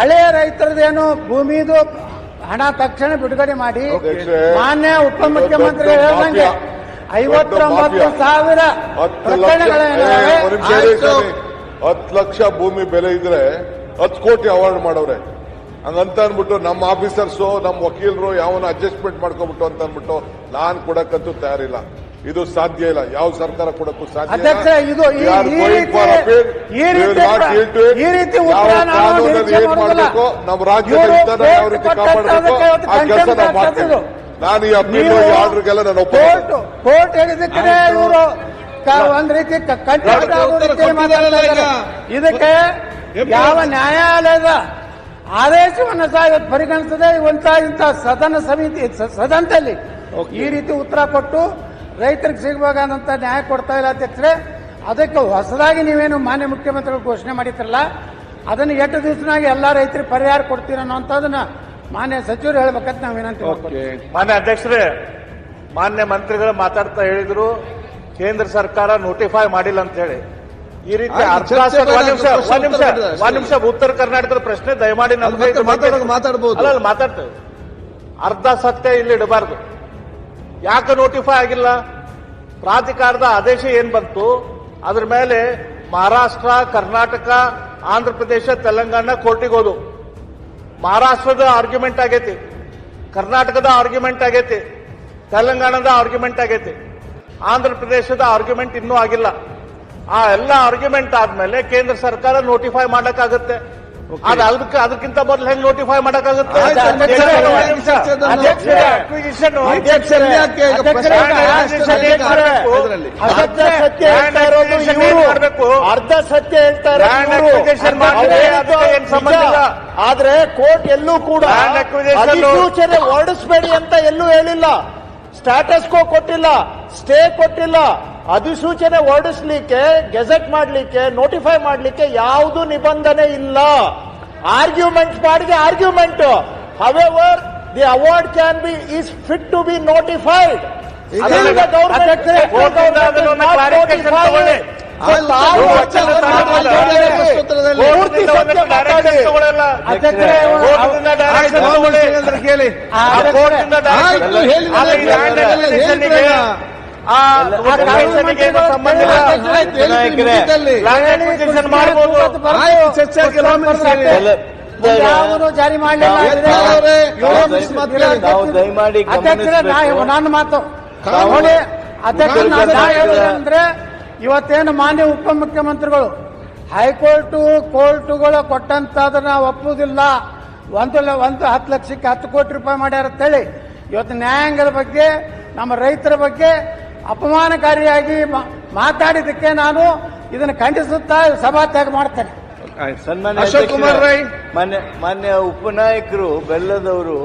ಹಳೆಯ ರೈತರದೇನು ಭೂಮಿದು ಹಣ ತಕ್ಷಣ ಬಿಡುಗಡೆ ಮಾಡಿ ಮಾನ್ಯ ಉಪಮುಖ್ಯಮಂತ್ರಿ ಹೇಳಿದಂಗೆ 59,000 ಪ್ರಕರಣಗಳೇನಿವೆ 10 ಲಕ್ಷ ಭೂಮಿ ಬೆಲೆ ಇದ್ರೆ 10 ಕೋಟಿ ಅವಾರ್ಡ್ ಮಾಡವ್ರೆ. ಹಂಗಂತ ಅನ್ಬಿಟ್ಟು ನಮ್ಮ ಆಫೀಸರ್ಸು ನಮ್ಮ ವಕೀಲರು ಯಾವನ್ನ ಅಡ್ಜಸ್ಟ್ಮೆಂಟ್ ಮಾಡ್ಕೊಂಡ್ಬಿಟ್ಟು ಅಂತ ಅನ್ಬಿಟ್ಟು ನಾನ್ ಕೊಡಕ್ಕಂತೂ ತಯಾರಿಲ್ಲ. ಇದು ಸಾಧ್ಯ ಇಲ್ಲ, ಯಾವ ಸರ್ಕಾರ ಕೊಡಕ್ಕೂ ಸಾಧ್ಯ ಇಲ್ಲ. ನಮ್ಮ ರಾಜ್ಯದ ಯಾವ ರೀತಿ ಕಾಪಾಡಬೇಕು ಆ ಕೆಲಸ ನಾವು ಮಾಡ್ತೀವಿ. ನಾನು ಈ ಅಪೀಲ್ ಆರ್ಡರ್ಗೆಲ್ಲ ನಾನು ಕೋರ್ಟ್ ಹೇಳಿದಕ್ಕೆ ಇವರು ಒಂದ್ ರೀತಿ ಇದಕ್ಕೆ ಯಾವ ನ್ಯಾಯಾಲಯದ ಆದೇಶವನ್ನು ಸಹ ಇವತ್ತು ಪರಿಗಣಿಸದೆ ಇಂಥ ಸದನ ಸಮಿತಿ ಸದನದಲ್ಲಿ ಈ ರೀತಿ ಉತ್ತರ ಕೊಟ್ಟು ರೈತರಿಗೆ ಸಿಗಬೇಕಾದಂತ ನ್ಯಾಯ ಕೊಡ್ತಾ ಇಲ್ಲ ಅಧ್ಯಕ್ಷರೇ. ಅದಕ್ಕೆ ಹೊಸದಾಗಿ ನೀವೇನು ಮಾನ್ಯ ಮುಖ್ಯಮಂತ್ರಿಗಳು ಘೋಷಣೆ ಮಾಡಿದ್ರಲ್ಲ, ಅದನ್ನು 8 ದಿವಸನಾಗಿ ಎಲ್ಲಾ ರೈತರಿಗೆ ಪರಿಹಾರ ಕೊಡ್ತೀರ ಅನ್ನೋಂಥದನ್ನ ಮಾನ್ಯ ಸಚಿವರು ಹೇಳ್ಬೇಕಂತ ನಾವು ವಿನಂತಿ ಮಾಡ್ತೀವಿ. ಮಾನ್ಯ ಅಧ್ಯಕ್ಷರೇ, ಮಾನ್ಯ ಮಂತ್ರಿಗಳು ಮಾತಾಡ್ತಾ ಹೇಳಿದ್ರು ಕೇಂದ್ರ ಸರ್ಕಾರ ನೋಟಿಫೈ ಮಾಡಿಲ್ಲ ಅಂತ ಹೇಳಿ. ಈ ರೀತಿ ಒಂದ್ ನಿಮಿಷ ಉತ್ತರ ಕರ್ನಾಟಕದ ಪ್ರಶ್ನೆ ದಯಮಾಡಿ ಮಾತಾಡಬಹುದು ಮಾತಾಡ್ತೇವೆ. ಅರ್ಧ ಸತ್ಯ ಇಲ್ಲಿ ಇಡಬಾರ್ದು. ಯಾಕೆ ನೋಟಿಫೈ ಆಗಿಲ್ಲ? ಪ್ರಾಧಿಕಾರದ ಆದೇಶ ಏನ್ ಬಂತು ಅದ್ರ ಮೇಲೆ ಮಹಾರಾಷ್ಟ್ರ, ಕರ್ನಾಟಕ, ಆಂಧ್ರ ಪ್ರದೇಶ, ತೆಲಂಗಾಣ ಕೋರ್ಟಿಗೆ ಹೋದು. ಮಹಾರಾಷ್ಟ್ರದ ಆರ್ಗ್ಯುಮೆಂಟ್ ಆಗೈತಿ, ಕರ್ನಾಟಕದ ಆರ್ಗ್ಯುಮೆಂಟ್ ಆಗೈತಿ, ತೆಲಂಗಾಣದ ಆರ್ಗ್ಯುಮೆಂಟ್ ಆಗೈತಿ, ಆಂಧ್ರ ಪ್ರದೇಶದ ಆರ್ಗ್ಯುಮೆಂಟ್ ಇನ್ನೂ ಆಗಿಲ್ಲ. ಆ ಎಲ್ಲ ಆರ್ಗ್ಯುಮೆಂಟ್ ಆದ್ಮೇಲೆ ಕೇಂದ್ರ ಸರ್ಕಾರ ನೋಟಿಫೈ ಮಾಡಕ್ಕಾಗುತ್ತೆ. ಅದಕ್ಕಿಂತ ಮೊದಲು ಹೆಂಗ್ ನೋಟಿಫೈ ಮಾಡಕ್ಕಾಗುತ್ತೆ? ಅರ್ಧ ಸತ್ಯ ಹೇಳ್ತಾರೆ. ಆದ್ರೆ ಕೋರ್ಟ್ ಎಲ್ಲೂ ಕೂಡ ಅಧಿಸೂಚನೆ ಹೊರಡಿಸಬೇಡಿ ಅಂತ ಎಲ್ಲೂ ಹೇಳಿಲ್ಲ. ಸ್ಟಾಟಸ್ ಕೋ ಕೊಟ್ಟಿಲ್ಲ, ಸ್ಟೇ ಕೊಟ್ಟಿಲ್ಲ. ಅಧಿಸೂಚನೆ ಹೊರಡಿಸ್ಲಿಕ್ಕೆ, ಗೆಜೆಟ್ ಮಾಡ್ಲಿಕ್ಕೆ, ನೋಟಿಫೈ ಮಾಡ್ಲಿಕ್ಕೆ ಯಾವುದು ನಿಬಂಧನೆ ಇಲ್ಲ. ಆರ್ಗ್ಯುಮೆಂಟ್ ಮಾಡಿದೆ argument. However the award can be is fit to be notified. ಜಾರಿ ಮಾಡಲಿಲ್ಲ. ನನ್ನ ಮಾತು ಅಂದ್ರೆ ಇವತ್ತೇನು ಮಾನ್ಯ ಉಪಮುಖ್ಯಮಂತ್ರಿಗಳು ಕೋರ್ಟುಗಳು ಕೊಟ್ಟಂತದನ್ನ ಒಪ್ಪುವುದಿಲ್ಲ. 10 ಲಕ್ಷಕ್ಕೆ 10 ಕೋಟಿ ರೂಪಾಯಿ ಮಾಡ್ಯಾರ ಅಂತೇಳಿ ಇವತ್ತು ನ್ಯಾಯಾಂಗದ ಬಗ್ಗೆ, ನಮ್ಮ ರೈತರ ಬಗ್ಗೆ ಅಪಮಾನಕಾರಿಯಾಗಿ ಮಾತಾಡಿದಕ್ಕೆ ನಾನು ಇದನ್ನು ಖಂಡಿಸುತ್ತಾ ಸಭಾತ್ಯಾಗ ಮಾಡ್ತೇನೆ. ಅಶೋಕ್ ಕುಮಾರ್ ರೈ ಮಾನ್ಯ ಉಪನಾಯಕರು ಬೆಲ್ಲದವರು